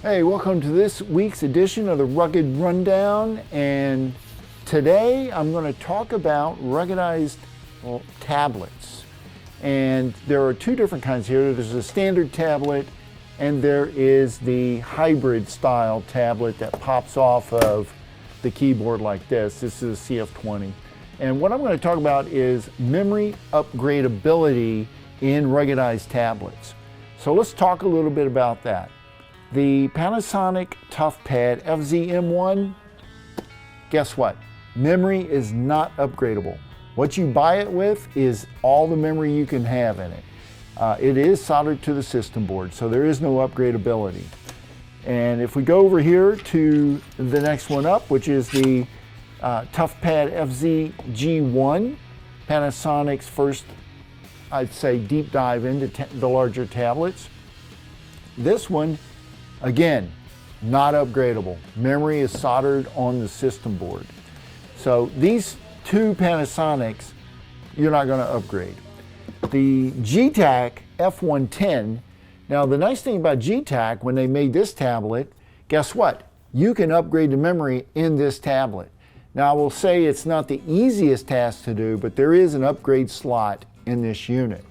Hey, welcome to this week's edition of the Rugged Rundown, and today I'm going to talk about ruggedized tablets. And there are two different kinds here. There's a standard tablet and there is the hybrid style tablet that pops off of the keyboard like this. This is a CF20. And what I'm going to talk about is memory upgradability in ruggedized tablets. So let's talk a little bit about that. The Panasonic ToughPad FZ-M1, guess what? Memory is not upgradable. What you buy it with is all the memory you can have in it. It is soldered to the system board, so there is no upgradability. And if we go over here to the next one up, which is the ToughPad FZ-G1, Panasonic's first, I'd say, deep dive into the larger tablets. This one, again, not upgradable. Memory is soldered on the system board. So these two Panasonics, you're not going to upgrade. The Getac F110, now the nice thing about Getac, when they made this tablet, guess what? You can upgrade the memory in this tablet. Now I will say it's not the easiest task to do, but there is an upgrade slot in this unit.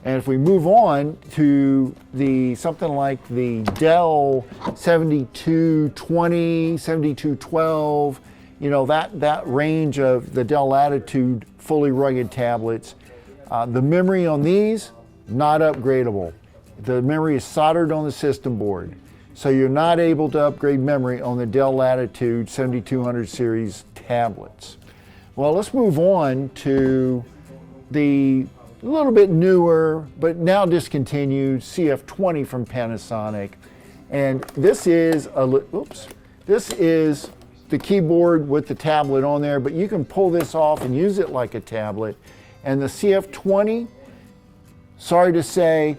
And if we move on to something like the Dell 7220, 7212, you know, that range of the Dell Latitude fully rugged tablets, the memory on these, not upgradable. The memory is soldered on the system board. So you're not able to upgrade memory on the Dell Latitude 7200 series tablets. Well, let's move on to the a little bit newer, but now discontinued CF20 from Panasonic. And this is this is the keyboard with the tablet on there, but you can pull this off and use it like a tablet. And the CF20, sorry to say,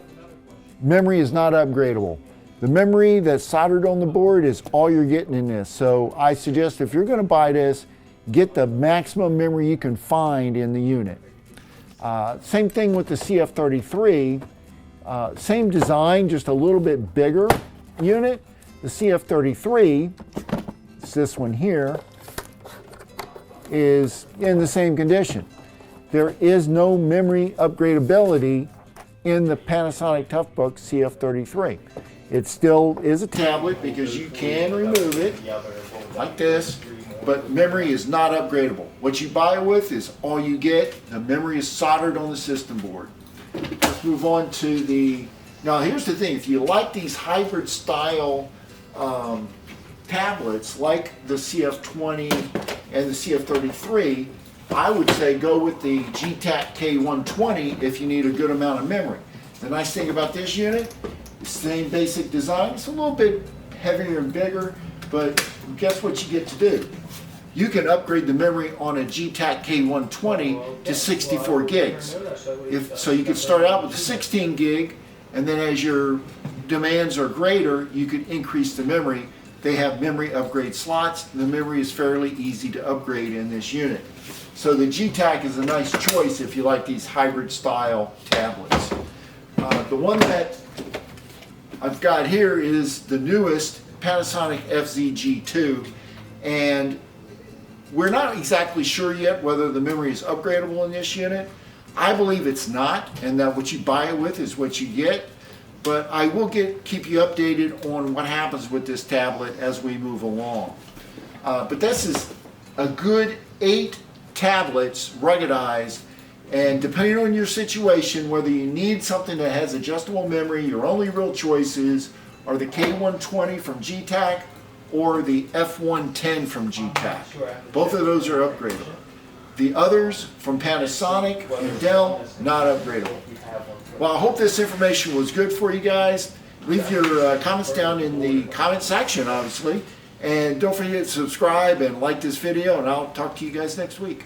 memory is not upgradable. The memory that's soldered on the board is all you're getting in this. So I suggest if you're going to buy this, get the maximum memory you can find in the unit. Same thing with the CF33, same design, just a little bit bigger unit. The CF33, it's this one here, is in the same condition. There is no memory upgradability in the Panasonic Toughbook CF33. It still is a tablet because you can remove it like this, but memory is not upgradable. What you buy it with is all you get. The memory is soldered on the system board. Let's move on to now here's the thing, if you like these hybrid style tablets like the CF20 and the CF33, I would say go with the Getac K120 if you need a good amount of memory. The nice thing about this unit, same basic design, it's a little bit heavier and bigger, but guess what you get to do? You can upgrade the memory on a Getac K120 to 64 gigs. So you could start out with 16 gig, and then as your demands are greater, you could increase the memory. They have memory upgrade slots. The memory is fairly easy to upgrade in this unit. So the Getac is a nice choice if you like these hybrid style tablets. The one that I've got here is the newest Panasonic FZ-G2, and we're not exactly sure yet whether the memory is upgradable in this unit. I believe it's not, and that what you buy it with is what you get, but I will keep you updated on what happens with this tablet as we move along. But this is a good 8 tablets ruggedized, and depending on your situation, whether you need something that has adjustable memory, your only real choices are the K120 from Getac or the F110 from Getac. Both of those are upgradable. The others from Panasonic and Dell, not upgradable. Well, I hope this information was good for you guys. Leave your comments down in the comment section, obviously. And don't forget to subscribe and like this video, and I'll talk to you guys next week.